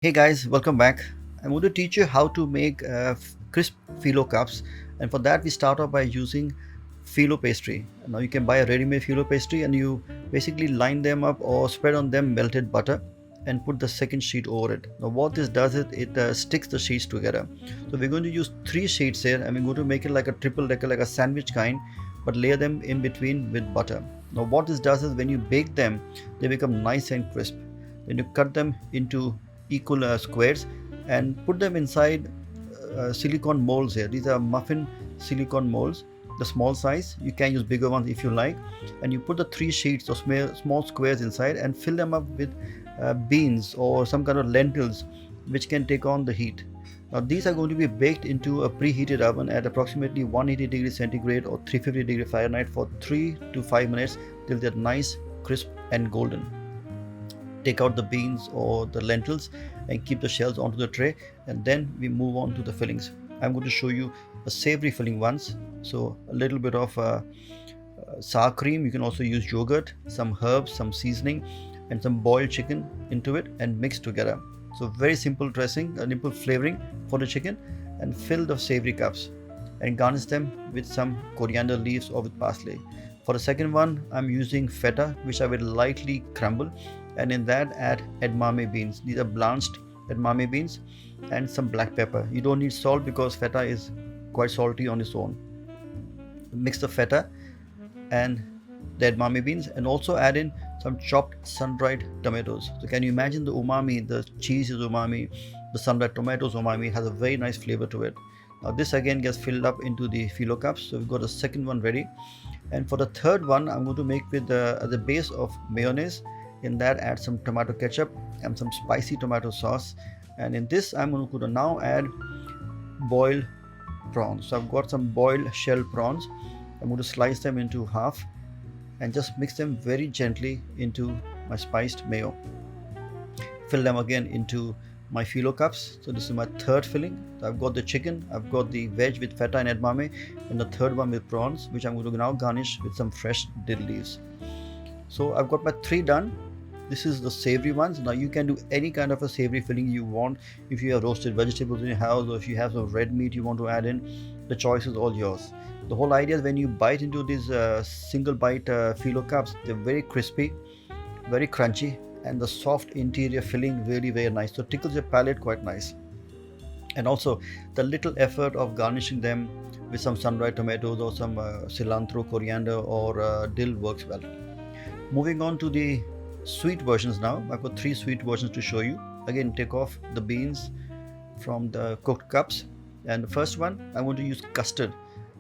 Hey guys, welcome back. I'm going to teach you how to make crisp Filo cups, and for that we start off by using Filo pastry. Now you can buy a ready-made Filo pastry, and you basically line them up or spread on them melted butter, and put the second sheet over it. Now what this does is it sticks the sheets together. So we're going to use three sheets here, and we're going to make it like a triple decker, like a sandwich kind, but layer them in between with butter. Now what this does is when you bake them, they become nice and crisp. Then you cut them into equal squares and put them inside silicone molds here. These are muffin silicone molds, the small size. You can use bigger ones if you like. And you put the three sheets or small squares inside and fill them up with beans or some kind of lentils which can take on the heat. Now these are going to be baked into a preheated oven at approximately 180 degrees centigrade or 350 degrees Fahrenheit for 3 to 5 minutes till they're nice, crisp and golden. Take out the beans or the lentils and keep the shells onto the tray, and then we move on to the fillings. I'm going to show you a savory filling once. So a little bit of sour cream. You can also use yogurt, some herbs, some seasoning and some boiled chicken into it and mix together. So very simple dressing, a simple flavoring for the chicken, and fill the savory cups and garnish them with some coriander leaves or with parsley. For the second one, I'm using feta, which I will lightly crumble, and in that add edamame beans. These are blanched edamame beans and some black pepper. You don't need salt because feta is quite salty on its own. Mix the feta and the edamame beans and also add in some chopped sun-dried tomatoes. So can you imagine the umami? The cheese is umami, the sun-dried tomatoes umami has a very nice flavor to it. Now this again gets filled up into the Filo cups. So we've got the second one ready. And for the third one, I'm going to make with the base of mayonnaise. In that add some tomato ketchup and some spicy tomato sauce, and in this I'm going to now add boiled prawns. So I've got some boiled shell prawns. I'm going to slice them into half and just mix them very gently into my spiced mayo. Fill them again into my Filo cups. So this is my third filling. So I've got the chicken, I've got the veg with feta and edamame, and the third one with prawns, which I'm going to now garnish with some fresh dill leaves. So I've got my three done. This is the savory ones. Now you can do any kind of a savory filling you want. If you have roasted vegetables in your house, or if you have some red meat you want to add in, the choice is all yours. The whole idea is when you bite into these single bite Filo cups, they're very crispy, very crunchy, and the soft interior filling really very nice. So tickles your palate quite nice. And also the little effort of garnishing them with some sun-dried tomatoes or some cilantro, coriander or dill works well. Moving on to the sweet versions now. I've got three sweet versions to show you. Again, take off the beans from the cooked cups, and the first one I'm going to use custard,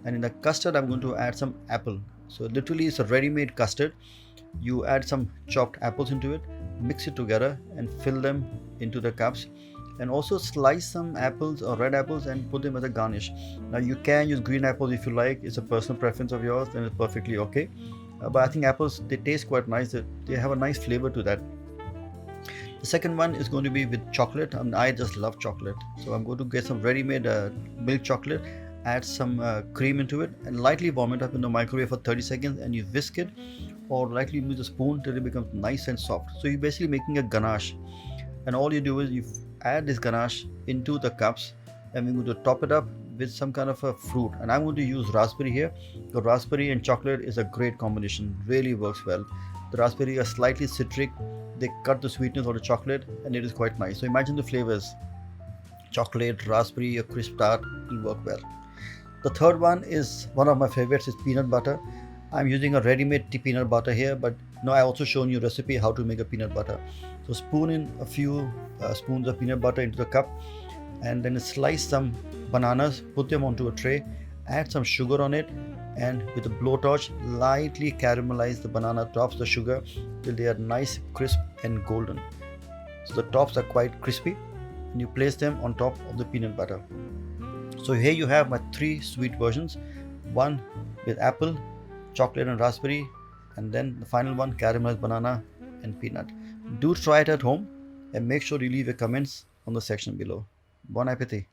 and in the custard I'm going to add some apple. So literally it's a ready-made custard. You add some chopped apples into it, mix it together and fill them into the cups, and also slice some apples or red apples and put them as a garnish. Now you can use green apples if you like. It's a personal preference of yours, then it's perfectly okay. But I think apples, they taste quite nice. They have a nice flavor to that. The second one is going to be with chocolate. I just love chocolate. So I'm going to get some ready-made milk chocolate, add some cream into it and lightly warm it up in the microwave for 30 seconds, and you whisk it or lightly use a spoon till it becomes nice and soft. So you're basically making a ganache. And all you do is you add this ganache into the cups, and we're going to top it up with some kind of a fruit, and I'm going to use raspberry here. The raspberry and chocolate is a great combination, really works well. The raspberry are slightly citric, they cut the sweetness of the chocolate, and it is quite nice. So imagine the flavors: chocolate, raspberry, a crisp tart will work well. The third one is one of my favorites, is peanut butter. I'm using a ready-made peanut butter here, but now I also shown you a recipe how to make a peanut butter. So spoon in a few spoons of peanut butter into the cup, and then slice some bananas, put them onto a tray, add some sugar on it, and with a blowtorch lightly caramelize the banana tops, the sugar, till they are nice, crisp and golden. So the tops are quite crispy, and you place them on top of the peanut butter. So here you have my three sweet versions, one with apple, chocolate and raspberry, and then the final one caramelized banana and peanut. Do try it at home and make sure you leave your comments on the section below. Bon appetit.